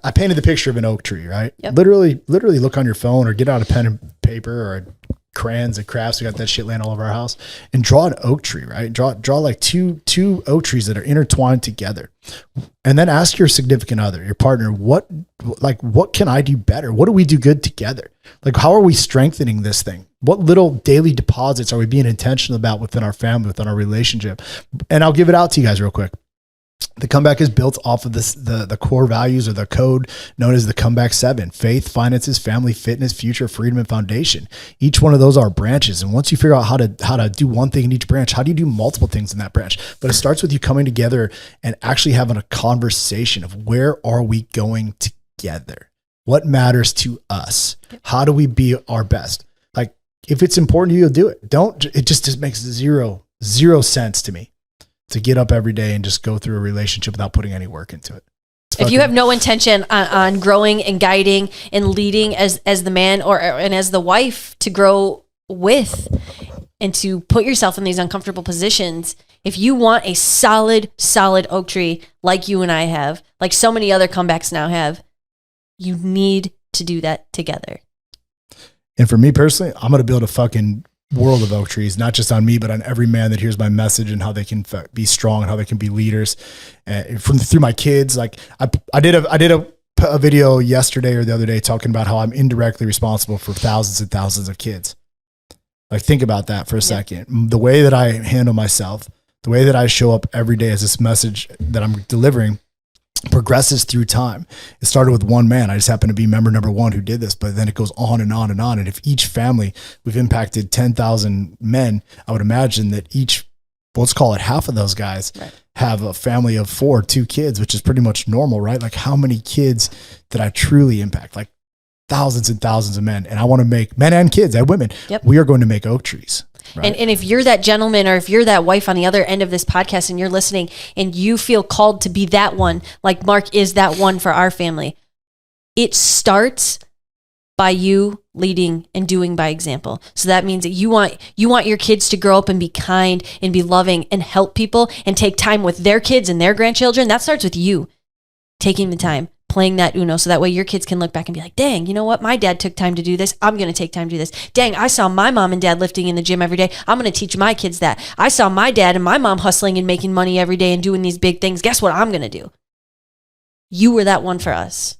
I painted the picture of an oak tree, right? Yep. Literally look on your phone or get out a pen and paper or crayons and crafts. We got that shit laying all over our house, and draw an oak tree, right? Draw like two oak trees that are intertwined together, and then ask your significant other, your partner, what can I do better? What do we do good together? Like, how are we strengthening this thing? What little daily deposits are we being intentional about within our family, within our relationship? And I'll give it out to you guys real quick. The comeback is built off of the core values, or the code known as the comeback 7: faith, finances, family, fitness, future, freedom, and foundation. Each one of those are branches. And once you figure out how to do one thing in each branch, how do you do multiple things in that branch? But it starts with you coming together and actually having a conversation of, where are we going together? What matters to us? How do we be our best? Like, if it's important to you, do it. It just makes zero sense to me to get up every day and just go through a relationship without putting any work into it. If you have no intention on growing and guiding and leading as the man and as the wife to grow with and to put yourself in these uncomfortable positions, if you want a solid oak tree like you and I have, like so many other comebacks now have, you need to do that together. And for me personally, I'm going to build a fucking world of oak trees, not just on me, but on every man that hears my message, and how they can be strong and how they can be leaders, through my kids. Like I did a video yesterday or the other day talking about how I'm indirectly responsible for thousands and thousands of kids. Like, think about that for a second. The way that I handle myself, the way that I show up every day as this message that I'm delivering progresses through time. It started with one man. I just happen to be member number 1 who did this, but then it goes on and on and on. And if each family, we've impacted 10,000 men, I would imagine that let's call it half of those guys have a family of 2 kids, which is pretty much normal, right? Like, how many kids did I truly impact? Like, thousands and thousands of men. And I want to make men and kids and women. Yep. We are going to make oak trees. Right. And if you're that gentleman, or if you're that wife on the other end of this podcast and you're listening and you feel called to be that one, like Mark is that one for our family, it starts by you leading and doing by example. So that means that you want your kids to grow up and be kind and be loving and help people and take time with their kids and their grandchildren. That starts with you taking the time, playing that Uno, so that way your kids can look back and be like, dang, you know what? My dad took time to do this. I'm going to take time to do this. Dang, I saw my mom and dad lifting in the gym every day. I'm going to teach my kids that. I saw my dad and my mom hustling and making money every day and doing these big things. Guess what I'm going to do? You were that one for us.